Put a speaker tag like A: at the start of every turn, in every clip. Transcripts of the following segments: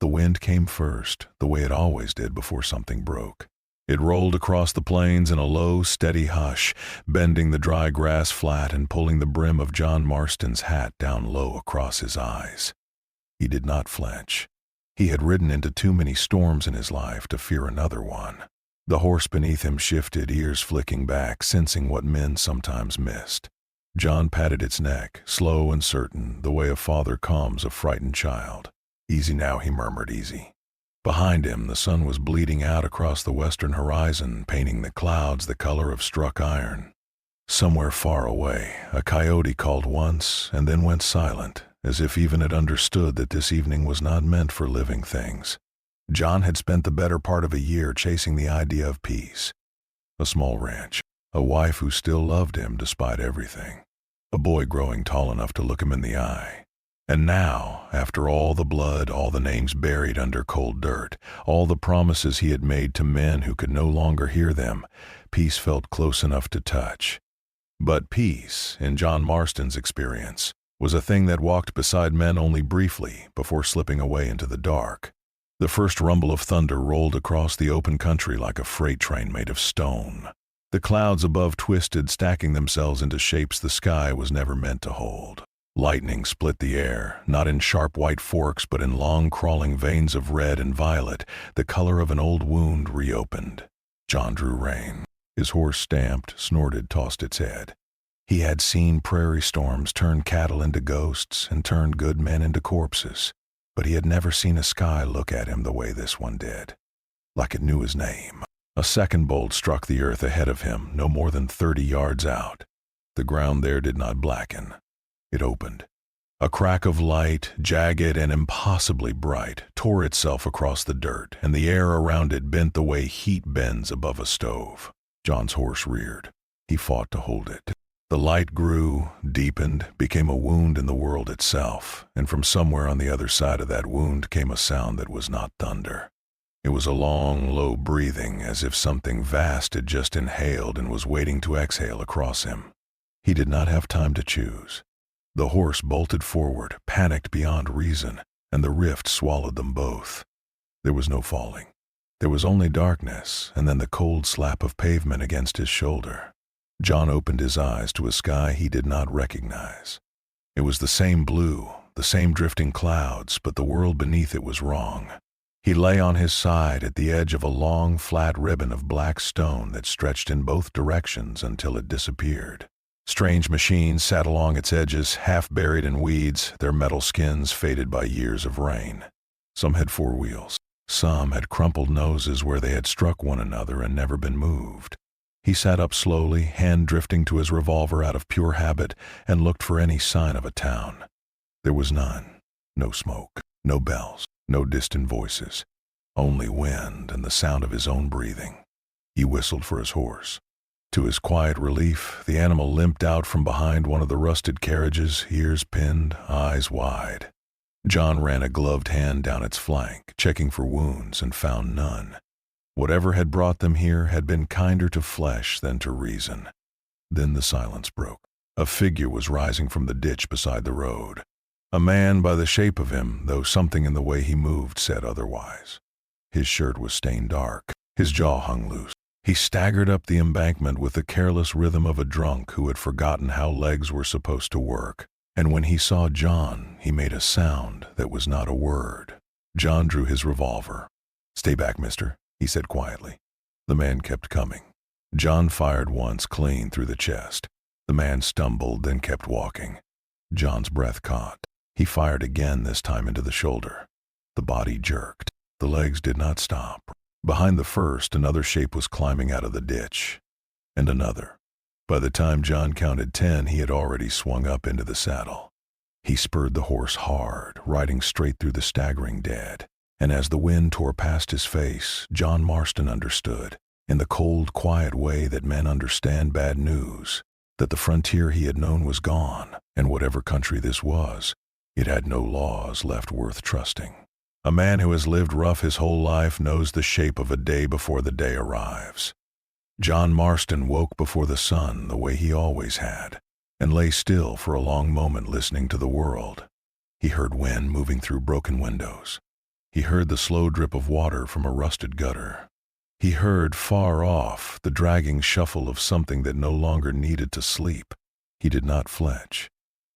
A: The wind came first, the way it always did before something broke. It rolled across the plains in a low, steady hush, bending the dry grass flat and pulling the brim of John Marston's hat down low across his eyes. He did not flinch. He had ridden into too many storms in his life to fear another one. The horse beneath him shifted, ears flicking back, sensing what men sometimes missed. John patted its neck, slow and certain, the way a father calms a frightened child. "Easy now," he murmured, "easy." Behind him, the sun was bleeding out across the western horizon, painting the clouds the color of struck iron. Somewhere far away, a coyote called once and then went silent, as if even it understood that this evening was not meant for living things. John had spent the better part of a year chasing the idea of peace. A small ranch, a wife who still loved him despite everything, a boy growing tall enough to look him in the eye. And now, after all the blood, all the names buried under cold dirt, all the promises he had made to men who could no longer hear them, peace felt close enough to touch. But peace, in John Marston's experience, was a thing that walked beside men only briefly before slipping away into the dark. The first rumble of thunder rolled across the open country like a freight train made of stone. The clouds above twisted, stacking themselves into shapes the sky was never meant to hold. Lightning split the air, not in sharp white forks but in long crawling veins of red and violet, the color of an old wound reopened. John drew rein. His horse stamped, snorted, tossed its head. He had seen prairie storms turn cattle into ghosts and turn good men into corpses, but he had never seen a sky look at him the way this one did, like it knew his name. A second bolt struck the earth ahead of him, no more than 30 yards out. The ground there did not blacken. It opened. A crack of light, jagged and impossibly bright, tore itself across the dirt, and the air around it bent the way heat bends above a stove. John's horse reared. He fought to hold it. The light grew, deepened, became a wound in the world itself, and from somewhere on the other side of that wound came a sound that was not thunder. It was a long, low breathing, as if something vast had just inhaled and was waiting to exhale across him. He did not have time to choose. The horse bolted forward, panicked beyond reason, and the rift swallowed them both. There was no falling. There was only darkness, and then the cold slap of pavement against his shoulder. John opened his eyes to a sky he did not recognize. It was the same blue, the same drifting clouds, but the world beneath it was wrong. He lay on his side at the edge of a long, flat ribbon of black stone that stretched in both directions until it disappeared. Strange machines sat along its edges, half buried in weeds, their metal skins faded by years of rain. Some had 4 wheels. Some had crumpled noses where they had struck one another and never been moved. He sat up slowly, hand drifting to his revolver out of pure habit, and looked for any sign of a town. There was none. No smoke, no bells, no distant voices. Only wind and the sound of his own breathing. He whistled for his horse. To his quiet relief, the animal limped out from behind one of the rusted carriages, ears pinned, eyes wide. John ran a gloved hand down its flank, checking for wounds, and found none. Whatever had brought them here had been kinder to flesh than to reason. Then the silence broke. A figure was rising from the ditch beside the road. A man by the shape of him, though something in the way he moved said otherwise. His shirt was stained dark. His jaw hung loose. He staggered up the embankment with the careless rhythm of a drunk who had forgotten how legs were supposed to work. And when he saw John, he made a sound that was not a word. John drew his revolver. "Stay back, mister," he said quietly. The man kept coming. John fired once clean through the chest. The man stumbled, then kept walking. John's breath caught. He fired again, this time into the shoulder. The body jerked. The legs did not stop. Behind the first, another shape was climbing out of the ditch. And another. By the time John counted 10, he had already swung up into the saddle. He spurred the horse hard, riding straight through the staggering dead. And as the wind tore past his face, John Marston understood, in the cold, quiet way that men understand bad news, that the frontier he had known was gone, and whatever country this was, it had no laws left worth trusting. A man who has lived rough his whole life knows the shape of a day before the day arrives. John Marston woke before the sun the way he always had, and lay still for a long moment listening to the world. He heard wind moving through broken windows. He heard the slow drip of water from a rusted gutter. He heard, far off, the dragging shuffle of something that no longer needed to sleep. He did not flinch.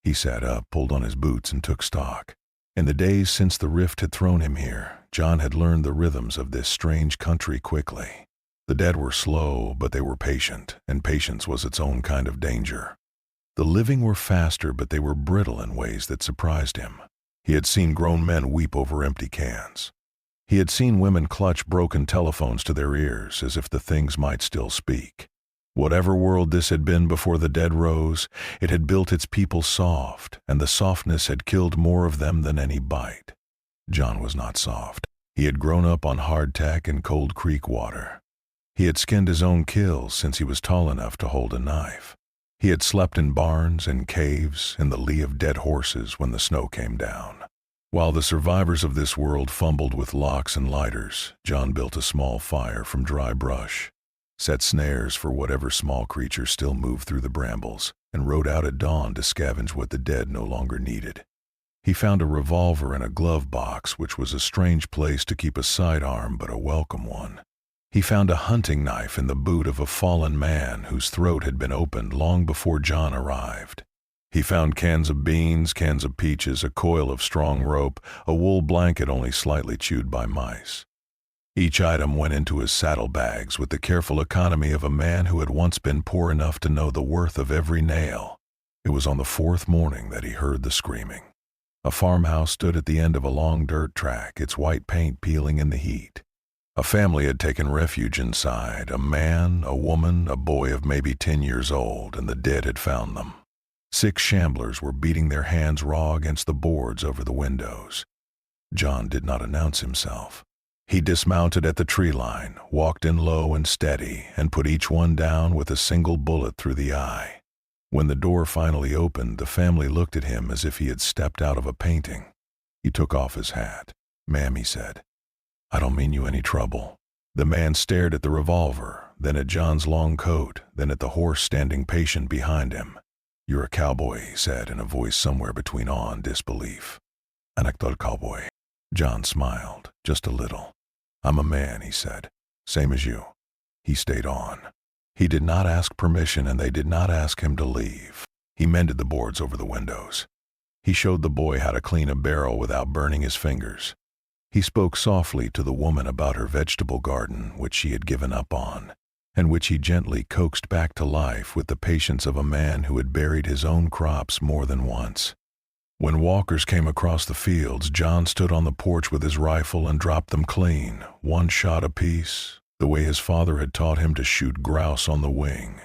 A: He sat up, pulled on his boots, and took stock. In the days since the rift had thrown him here, John had learned the rhythms of this strange country quickly. The dead were slow, but they were patient, and patience was its own kind of danger. The living were faster, but they were brittle in ways that surprised him. He had seen grown men weep over empty cans. He had seen women clutch broken telephones to their ears as if the things might still speak. Whatever world this had been before the dead rose, it had built its people soft, and the softness had killed more of them than any bite. John was not soft. He had grown up on hardtack and cold creek water. He had skinned his own kills since he was tall enough to hold a knife. He had slept in barns and caves in the lee of dead horses when the snow came down. While the survivors of this world fumbled with locks and lighters, John built a small fire from dry brush, set snares for whatever small creature still moved through the brambles, and rode out at dawn to scavenge what the dead no longer needed. He found a revolver in a glove box, which was a strange place to keep a sidearm, but a welcome one. He found a hunting knife in the boot of a fallen man whose throat had been opened long before John arrived. He found cans of beans, cans of peaches, a coil of strong rope, a wool blanket only slightly chewed by mice. Each item went into his saddlebags with the careful economy of a man who had once been poor enough to know the worth of every nail. It was on the fourth morning that he heard the screaming. A farmhouse stood at the end of a long dirt track, its white paint peeling in the heat. A family had taken refuge inside, a man, a woman, a boy of maybe 10 years old, and the dead had found them. 6 shamblers were beating their hands raw against the boards over the windows. John did not announce himself. He dismounted at the tree line, walked in low and steady, and put each one down with a single bullet through the eye. When the door finally opened, the family looked at him as if he had stepped out of a painting. He took off his hat. "Ma'am," he said, "I don't mean you any trouble." The man stared at the revolver, then at John's long coat, then at the horse standing patient behind him. "You're a cowboy," he said in a voice somewhere between awe and disbelief. "An actual cowboy." John smiled, just a little. "I'm a man," he said, "same as you." He stayed on. He did not ask permission, and they did not ask him to leave. He mended the boards over the windows. He showed the boy how to clean a barrel without burning his fingers. He spoke softly to the woman about her vegetable garden, which she had given up on, and which he gently coaxed back to life with the patience of a man who had buried his own crops more than once. When walkers came across the fields, John stood on the porch with his rifle and dropped them clean, 1 shot apiece, the way his father had taught him to shoot grouse on the wing.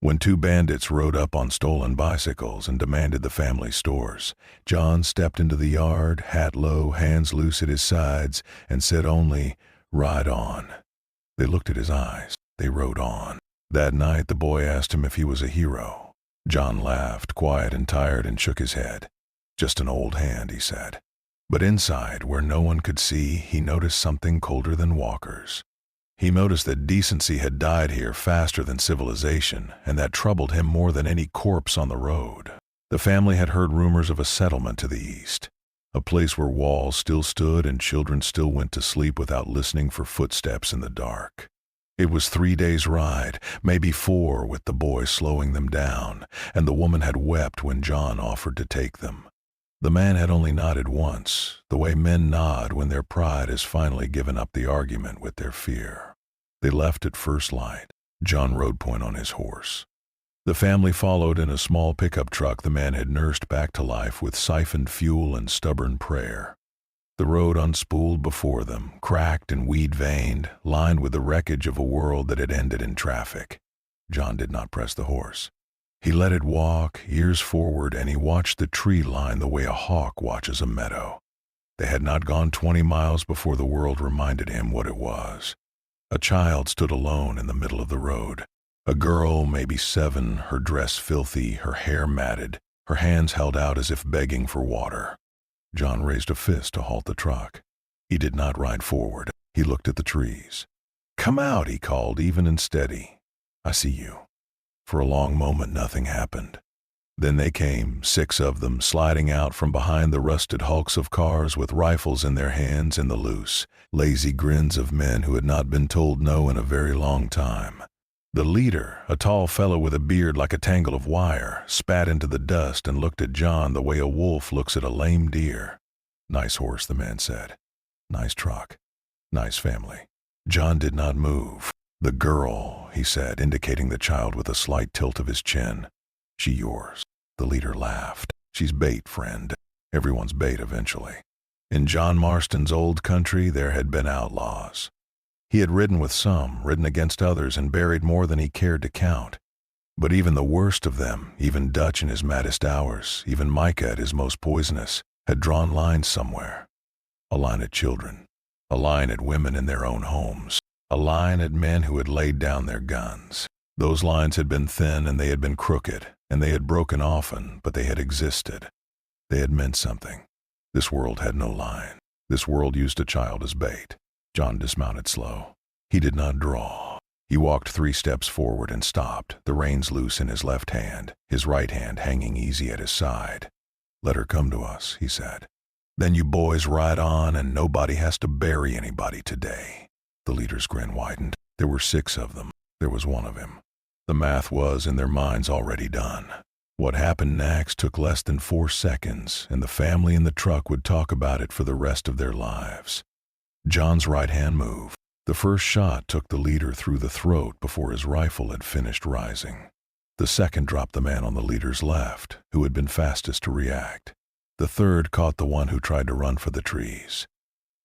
A: When 2 bandits rode up on stolen bicycles and demanded the family stores, John stepped into the yard, hat low, hands loose at his sides, and said only, "Ride on." They looked at his eyes. They rode on. That night the boy asked him if he was a hero. John laughed, quiet and tired, and shook his head. "Just an old hand," he said. But inside, where no one could see, he noticed something colder than walkers. He noticed that decency had died here faster than civilization, and that troubled him more than any corpse on the road. The family had heard rumors of a settlement to the east, a place where walls still stood and children still went to sleep without listening for footsteps in the dark. It was 3 days' ride, maybe 4, with the boy slowing them down, and the woman had wept when John offered to take them. The man had only nodded once, the way men nod when their pride has finally given up the argument with their fear. They left at first light. John rode point on his horse. The family followed in a small pickup truck the man had nursed back to life with siphoned fuel and stubborn prayer. The road unspooled before them, cracked and weed-veined, lined with the wreckage of a world that had ended in traffic. John did not press the horse. He let it walk, ears forward, and he watched the tree line the way a hawk watches a meadow. They had not gone 20 miles before the world reminded him what it was. A child stood alone in the middle of the road. A girl, maybe 7, her dress filthy, her hair matted, her hands held out as if begging for water. John raised a fist to halt the truck. He did not ride forward. He looked at the trees. "Come out," he called, even and steady. "I see you." For a long moment nothing happened. Then they came, 6 of them, sliding out from behind the rusted hulks of cars with rifles in their hands and the loose, lazy grins of men who had not been told no in a very long time. The leader, a tall fellow with a beard like a tangle of wire, spat into the dust and looked at John the way a wolf looks at a lame deer. "Nice horse," the man said. "Nice truck. Nice family." John did not move. "The girl," he said, indicating the child with a slight tilt of his chin. "She yours." The leader laughed. "She's bait, friend. Everyone's bait eventually." In John Marston's old country there had been outlaws. He had ridden with some, ridden against others, and buried more than he cared to count. But even the worst of them, even Dutch in his maddest hours, even Micah at his most poisonous, had drawn lines somewhere. A line at children. A line at women in their own homes. A line at men who had laid down their guns. Those lines had been thin and they had been crooked, and they had broken often, but they had existed. They had meant something. This world had no line. This world used a child as bait. John dismounted slow. He did not draw. He walked 3 steps forward and stopped, the reins loose in his left hand, his right hand hanging easy at his side. "Let her come to us," he said. "Then you boys ride on and nobody has to bury anybody today." The leader's grin widened. There were 6 of them. There was one of him. The math was, in their minds, already done. What happened next took less than 4 seconds, and the family in the truck would talk about it for the rest of their lives. John's right hand moved. The first shot took the leader through the throat before his rifle had finished rising. The second dropped the man on the leader's left, who had been fastest to react. The third caught the one who tried to run for the trees.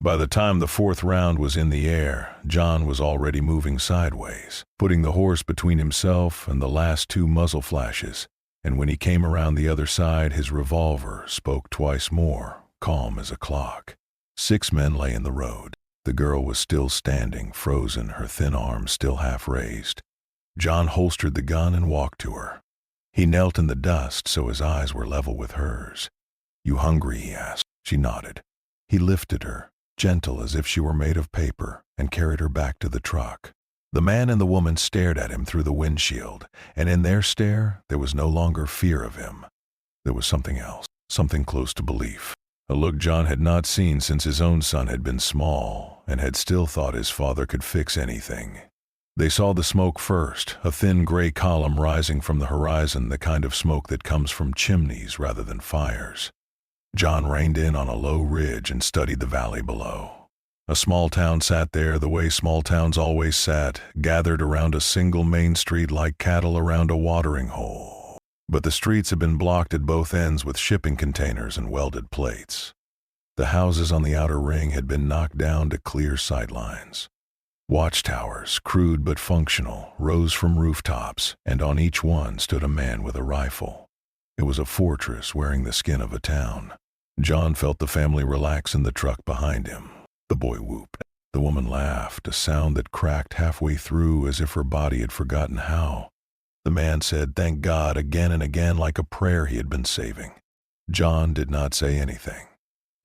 A: By the time the 4th round was in the air, John was already moving sideways, putting the horse between himself and the last 2 muzzle flashes, and when he came around the other side, his revolver spoke twice more, calm as a clock. 6 men lay in the road. The girl was still standing, frozen, her thin arms still half raised. John holstered the gun and walked to her. He knelt in the dust so his eyes were level with hers. "You hungry?" he asked. She nodded. He lifted her, gentle as if she were made of paper, and carried her back to the truck. The man and the woman stared at him through the windshield, and in their stare there was no longer fear of him. There was something else, something close to belief. A look John had not seen since his own son had been small, and had still thought his father could fix anything. They saw the smoke first, a thin gray column rising from the horizon, the kind of smoke that comes from chimneys rather than fires. John reined in on a low ridge and studied the valley below. A small town sat there the way small towns always sat, gathered around a single main street like cattle around a watering hole. But the streets had been blocked at both ends with shipping containers and welded plates. The houses on the outer ring had been knocked down to clear sightlines. Watchtowers, crude but functional, rose from rooftops, and on each one stood a man with a rifle. It was a fortress wearing the skin of a town. John felt the family relax in the truck behind him. The boy whooped. The woman laughed, a sound that cracked halfway through as if her body had forgotten how. The man said, "Thank God," again and again like a prayer he had been saving. John did not say anything.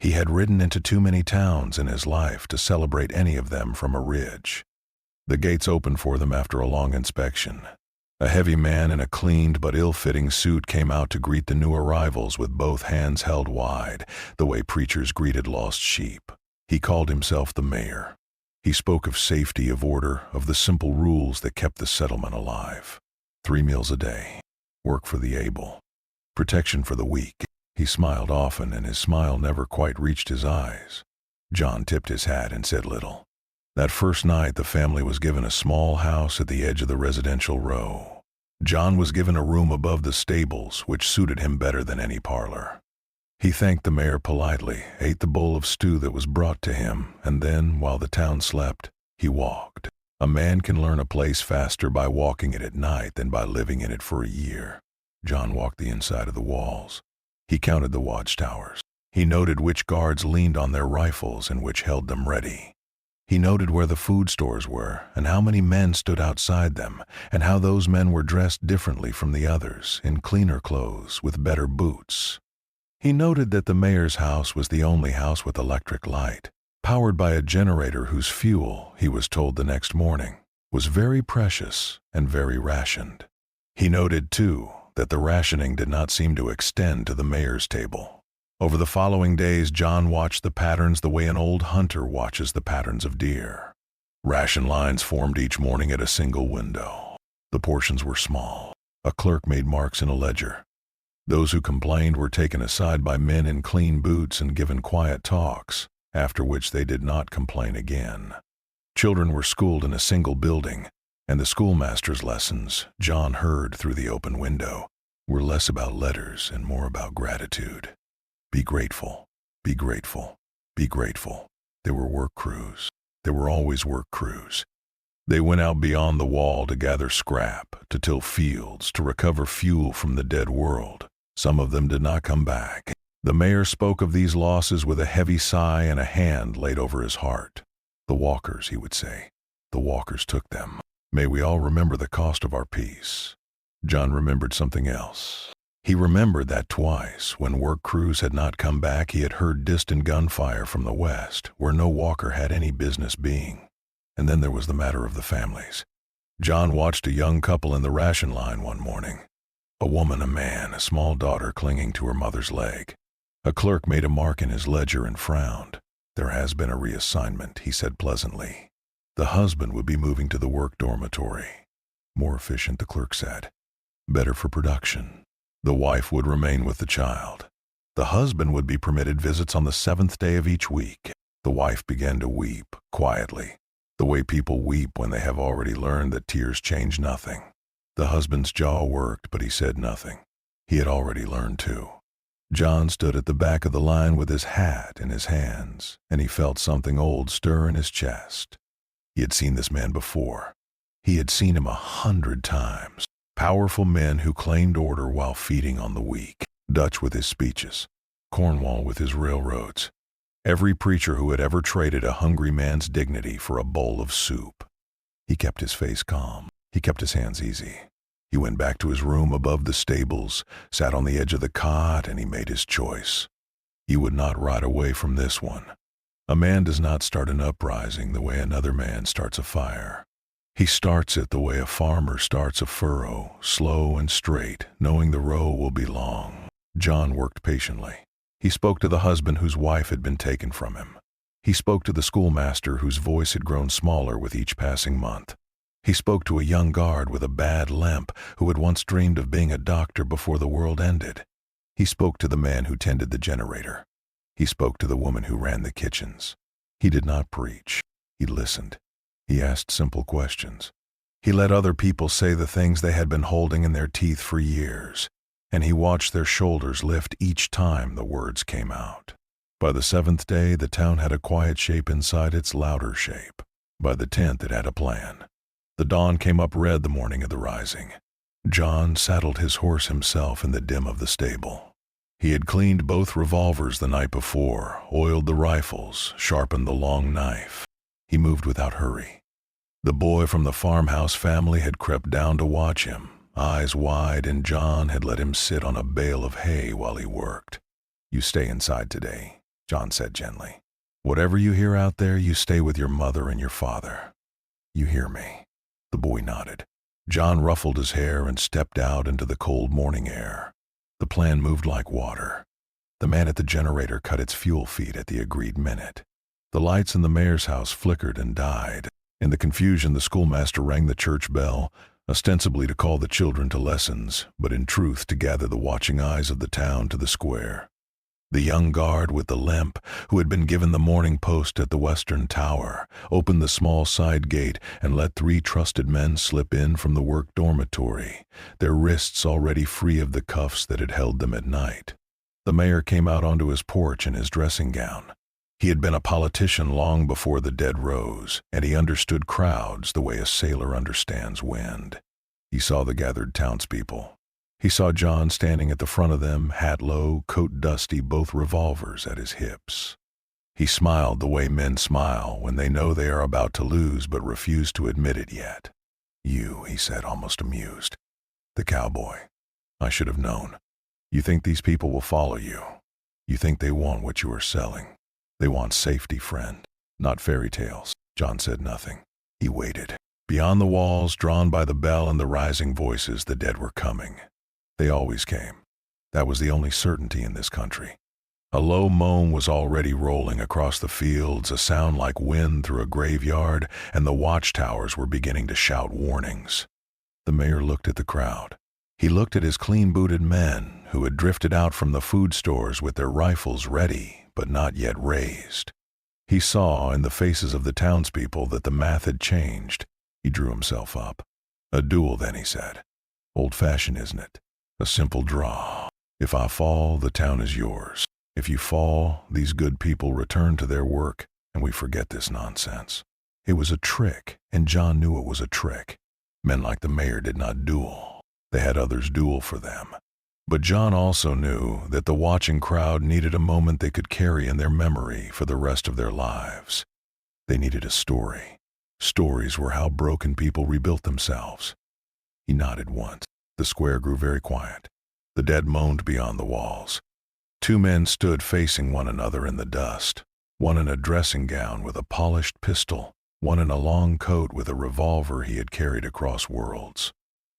A: He had ridden into too many towns in his life to celebrate any of them from a ridge. The gates opened for them after a long inspection. A heavy man in a cleaned but ill-fitting suit came out to greet the new arrivals with both hands held wide, the way preachers greeted lost sheep. He called himself the mayor. He spoke of safety, of order, of the simple rules that kept the settlement alive. 3 meals a day. Work for the able. Protection for the weak. He smiled often, and his smile never quite reached his eyes. John tipped his hat and said little. That first night, the family was given a small house at the edge of the residential row. John was given a room above the stables, which suited him better than any parlor. He thanked the mayor politely, ate the bowl of stew that was brought to him, and then, while the town slept, he walked. A man can learn a place faster by walking it at night than by living in it for a year. John walked the inside of the walls. He counted the watchtowers. He noted which guards leaned on their rifles and which held them ready. He noted where the food stores were, and how many men stood outside them, and how those men were dressed differently from the others, in cleaner clothes, with better boots. He noted that the mayor's house was the only house with electric light, powered by a generator whose fuel, he was told the next morning, was very precious and very rationed. He noted, too, that the rationing did not seem to extend to the mayor's table. Over the following days, John watched the patterns the way an old hunter watches the patterns of deer. Ration lines formed each morning at a single window. The portions were small. A clerk made marks in a ledger. Those who complained were taken aside by men in clean boots and given quiet talks, after which they did not complain again. Children were schooled in a single building, and the schoolmaster's lessons, John heard through the open window, were less about letters and more about gratitude. Be grateful, be grateful, be grateful. There were work crews. There were always work crews. They went out beyond the wall to gather scrap, to till fields, to recover fuel from the dead world. Some of them did not come back. The mayor spoke of these losses with a heavy sigh and a hand laid over his heart. The walkers, he would say. The walkers took them. May we all remember the cost of our peace. John remembered something else. He remembered that twice, when work crews had not come back, he had heard distant gunfire from the west, where no walker had any business being. And then there was the matter of the families. John watched a young couple in the ration line one morning. A woman, a man, a small daughter clinging to her mother's leg. A clerk made a mark in his ledger and frowned. There has been a reassignment, he said pleasantly. The husband would be moving to the work dormitory. More efficient, the clerk said. Better for production. The wife would remain with the child. The husband would be permitted visits on the 7th day of each week. The wife began to weep, quietly, the way people weep when they have already learned that tears change nothing. The husband's jaw worked, but he said nothing. He had already learned too. John stood at the back of the line with his hat in his hands, and he felt something old stir in his chest. He had seen this man before. He had seen him 100 times. Powerful men who claimed order while feeding on the weak. Dutch with his speeches. Cornwall with his railroads. Every preacher who had ever traded a hungry man's dignity for a bowl of soup. He kept his face calm. He kept his hands easy. He went back to his room above the stables, sat on the edge of the cot, and he made his choice. He would not ride away from this one. A man does not start an uprising the way another man starts a fire. He starts it the way a farmer starts a furrow, slow and straight, knowing the row will be long. John worked patiently. He spoke to the husband whose wife had been taken from him. He spoke to the schoolmaster whose voice had grown smaller with each passing month. He spoke to a young guard with a bad limp who had once dreamed of being a doctor before the world ended. He spoke to the man who tended the generator. He spoke to the woman who ran the kitchens. He did not preach. He listened. He asked simple questions. He let other people say the things they had been holding in their teeth for years, and he watched their shoulders lift each time the words came out. By the 7th day, the town had a quiet shape inside its louder shape. By the 10th, it had a plan. The dawn came up red the morning of the rising. John saddled his horse himself in the dim of the stable. He had cleaned both revolvers the night before, oiled the rifles, sharpened the long knife. He moved without hurry. The boy from the farmhouse family had crept down to watch him, eyes wide, and John had let him sit on a bale of hay while he worked. You stay inside today, John said gently. Whatever you hear out there, you stay with your mother and your father. You hear me? The boy nodded. John ruffled his hair and stepped out into the cold morning air. The plan moved like water. The man at the generator cut its fuel feed at the agreed minute. The lights in the mayor's house flickered and died. In the confusion, the schoolmaster rang the church bell, ostensibly to call the children to lessons, but in truth to gather the watching eyes of the town to the square. The young guard with the limp, who had been given the morning post at the western tower, opened the small side gate and let 3 trusted men slip in from the work dormitory, their wrists already free of the cuffs that had held them at night. The mayor came out onto his porch in his dressing gown. He had been a politician long before the dead rose, and he understood crowds the way a sailor understands wind. He saw the gathered townspeople. He saw John standing at the front of them, hat low, coat dusty, both revolvers at his hips. He smiled the way men smile when they know they are about to lose but refuse to admit it yet. You, he said, almost amused. The cowboy. I should have known. You think these people will follow you. You think they want what you are selling. They want safety, friend, not fairy tales. John said nothing. He waited. Beyond the walls, drawn by the bell and the rising voices, the dead were coming. They always came. That was the only certainty in this country. A low moan was already rolling across the fields, a sound like wind through a graveyard, and the watchtowers were beginning to shout warnings. The mayor looked at the crowd. He looked at his clean-booted men who had drifted out from the food stores with their rifles ready, but not yet raised. He saw in the faces of the townspeople that the math had changed. He drew himself up. "A duel, then," he said. "Old-fashioned, isn't it? A simple draw. If I fall, the town is yours. If you fall, these good people return to their work, and we forget this nonsense." It was a trick, and John knew it was a trick. Men like the mayor did not duel. They had others duel for them. But John also knew that the watching crowd needed a moment they could carry in their memory for the rest of their lives. They needed a story. Stories were how broken people rebuilt themselves. He nodded once. The square grew very quiet. The dead moaned beyond the walls. Two men stood facing one another in the dust, one in a dressing gown with a polished pistol, one in a long coat with a revolver he had carried across worlds.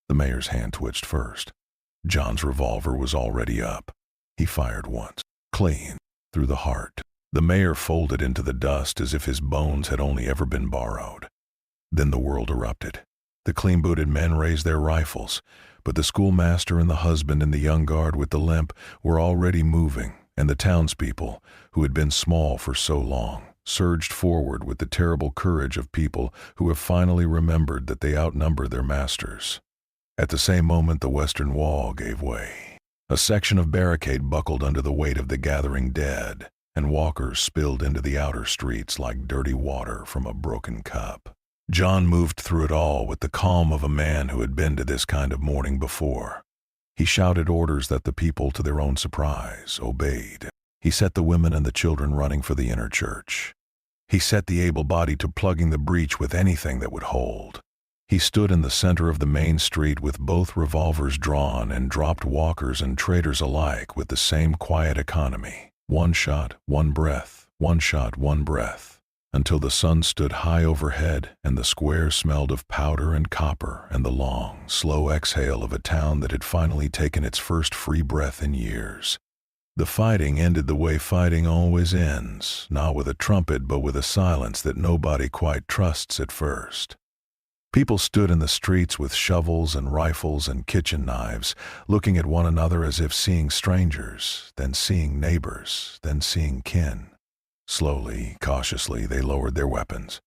A: The mayor's hand twitched first. John's revolver was already up. He fired once, clean, through the heart. The mayor folded into the dust as if his bones had only ever been borrowed. Then the world erupted. The clean-booted men raised their rifles, but the schoolmaster and the husband and the young guard with the limp were already moving, and the townspeople, who had been small for so long, surged forward with the terrible courage of people who have finally remembered that they outnumber their masters. At the same moment, the western wall gave way. A section of barricade buckled under the weight of the gathering dead, and walkers spilled into the outer streets like dirty water from a broken cup. John moved through it all with the calm of a man who had been to this kind of mourning before. He shouted orders that the people, to their own surprise, obeyed. He set the women and the children running for the inner church. He set the able-bodied to plugging the breach with anything that would hold. He stood in the center of the main street with both revolvers drawn and dropped walkers and traders alike with the same quiet economy. One shot, one breath, one shot, one breath, until the sun stood high overhead and the square smelled of powder and copper and the long, slow exhale of a town that had finally taken its first free breath in years. The fighting ended the way fighting always ends, not with a trumpet but with a silence that nobody quite trusts at first. People stood in the streets with shovels and rifles and kitchen knives, looking at one another as if seeing strangers, then seeing neighbors, then seeing kin. Slowly, cautiously, they lowered their weapons.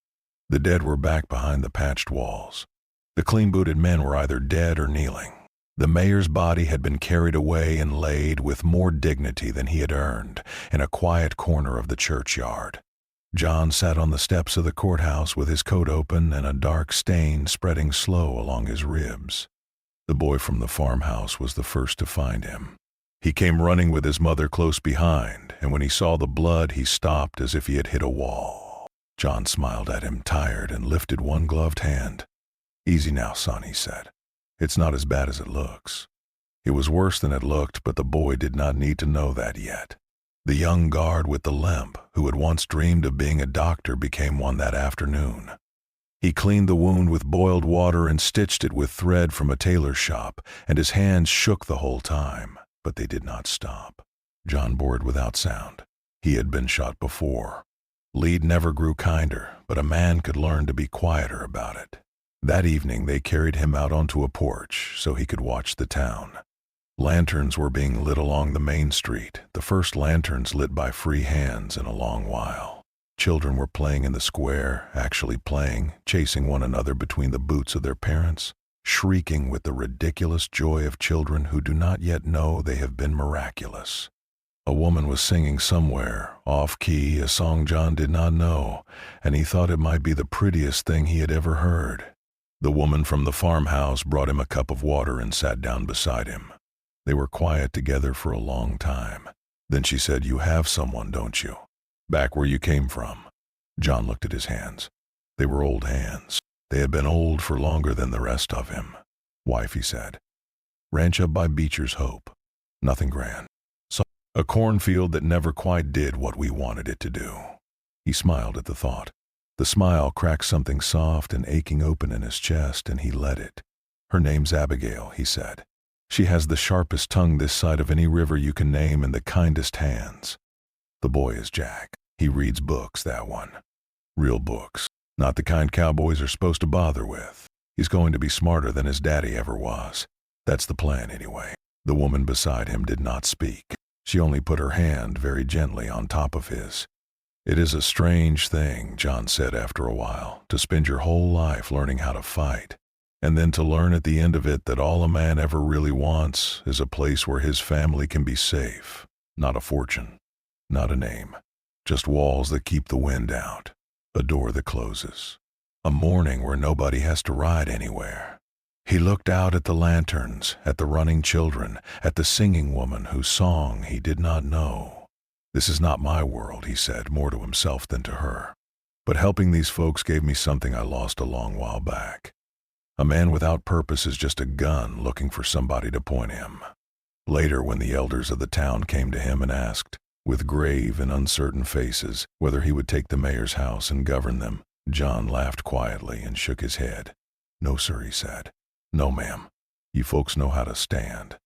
A: The dead were back behind the patched walls. The clean-booted men were either dead or kneeling. The mayor's body had been carried away and laid with more dignity than he had earned in a quiet corner of the churchyard. John sat on the steps of the courthouse with his coat open and a dark stain spreading slow along his ribs. The boy from the farmhouse was the first to find him. He came running with his mother close behind, and when he saw the blood, he stopped as if he had hit a wall. John smiled at him, tired, and lifted one gloved hand. "Easy now, son," he said. "It's not as bad as it looks." It was worse than it looked, but the boy did not need to know that yet. The young guard with the limp, who had once dreamed of being a doctor, became one that afternoon. He cleaned the wound with boiled water and stitched it with thread from a tailor's shop, and his hands shook the whole time, but they did not stop. John bore it without sound. He had been shot before. Lead never grew kinder, but a man could learn to be quieter about it. That evening they carried him out onto a porch so he could watch the town. Lanterns were being lit along the main street, the first lanterns lit by free hands in a long while. Children were playing in the square, actually playing, chasing one another between the boots of their parents, shrieking with the ridiculous joy of children who do not yet know they have been miraculous. A woman was singing somewhere, off-key, a song John did not know, and he thought it might be the prettiest thing he had ever heard. The woman from the farmhouse brought him a cup of water and sat down beside him. They were quiet together for a long time. Then she said, "You have someone, don't you? Back where you came from." John looked at his hands. They were old hands. They had been old for longer than the rest of him. "Wife," he said. "Ranch up by Beecher's Hope. Nothing grand. So, a cornfield that never quite did what we wanted it to do." He smiled at the thought. The smile cracked something soft and aching open in his chest, and he let it. "Her name's Abigail," he said. She has the sharpest tongue this side of any river you can name and the kindest hands. The boy is Jack. He reads books, that one. Real books. Not the kind cowboys are supposed to bother with. He's going to be smarter than his daddy ever was. That's the plan, anyway. The woman beside him did not speak. She only put her hand very gently on top of his. It is a strange thing, John said after a while, to spend your whole life learning how to fight, and then to learn at the end of it that all a man ever really wants is a place where his family can be safe. Not a fortune, not a name, just walls that keep the wind out, a door that closes, a morning where nobody has to ride anywhere. He looked out at the lanterns, at the running children, at the singing woman whose song he did not know. This is not my world, he said, more to himself than to her. But helping these folks gave me something I lost a long while back. A man without purpose is just a gun looking for somebody to point him. Later, when the elders of the town came to him and asked, with grave and uncertain faces, whether he would take the mayor's house and govern them, John laughed quietly and shook his head. "No, sir," he said. "No, ma'am. You folks know how to stand.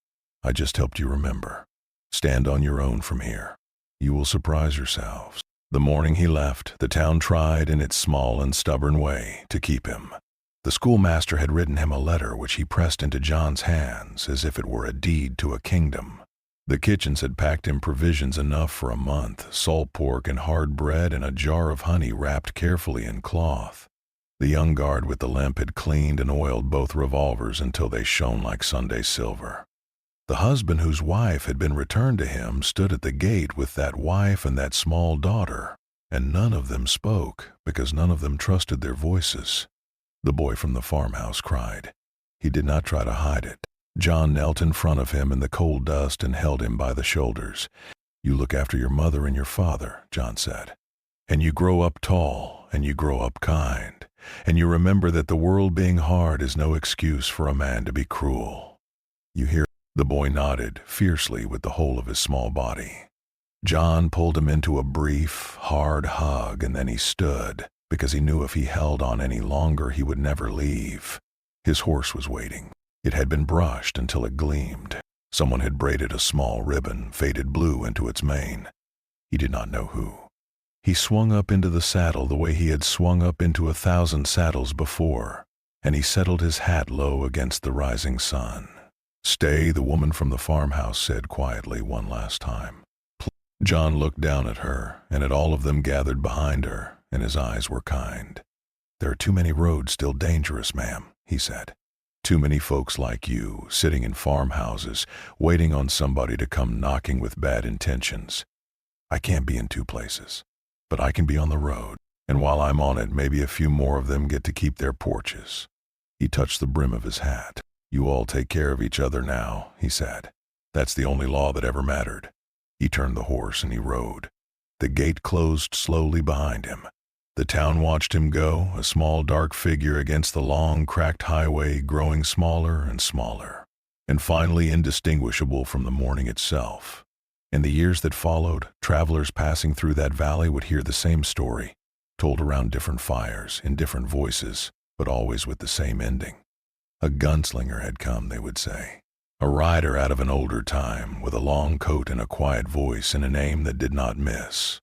A: I just helped you remember. Stand on your own from here. You will surprise yourselves." The morning he left, the town tried in its small and stubborn way to keep him. The schoolmaster had written him a letter which he pressed into John's hands as if it were a deed to a kingdom. The kitchens had packed him provisions enough for a month, salt pork and hard bread and a jar of honey wrapped carefully in cloth. The young guard with the limp had cleaned and oiled both revolvers until they shone like Sunday silver. The husband whose wife had been returned to him stood at the gate with that wife and that small daughter, and none of them spoke because none of them trusted their voices. The boy from the farmhouse cried. He did not try to hide it. John knelt in front of him in the cold dust and held him by the shoulders. "You look after your mother and your father," John said, "and you grow up tall, and you grow up kind, and you remember that the world being hard is no excuse for a man to be cruel. You hear?" The boy nodded fiercely with the whole of his small body. John pulled him into a brief, hard hug, and then he stood, because he knew if he held on any longer he would never leave. His horse was waiting. It had been brushed until it gleamed. Someone had braided a small ribbon, faded blue, into its mane. He did not know who. He swung up into the saddle the way he had swung up into 1,000 saddles before, and he settled his hat low against the rising sun. "Stay," the woman from the farmhouse said quietly one last time. John looked down at her, and at all of them gathered behind her, and his eyes were kind. "There are too many roads still dangerous, ma'am," he said. "Too many folks like you, sitting in farmhouses, waiting on somebody to come knocking with bad intentions. I can't be in two places, but I can be on the road, and while I'm on it, maybe a few more of them get to keep their porches." He touched the brim of his hat. "You all take care of each other now," he said. "That's the only law that ever mattered." He turned the horse and he rode. The gate closed slowly behind him. The town watched him go, a small dark figure against the long, cracked highway, growing smaller and smaller, and finally indistinguishable from the morning itself. In the years that followed, travelers passing through that valley would hear the same story, told around different fires, in different voices, but always with the same ending. A gunslinger had come, they would say. A rider out of an older time, with a long coat and a quiet voice and a name that did not miss.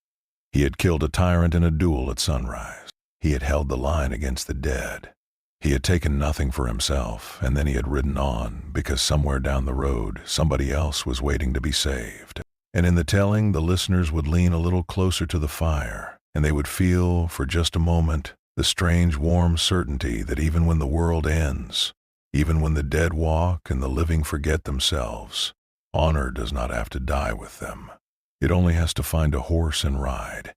A: He had killed a tyrant in a duel at sunrise. He had held the line against the dead. He had taken nothing for himself, and then he had ridden on, because somewhere down the road, somebody else was waiting to be saved. And in the telling, the listeners would lean a little closer to the fire, and they would feel, for just a moment, the strange warm certainty that even when the world ends, even when the dead walk and the living forget themselves, honor does not have to die with them. It only has to find a horse and ride,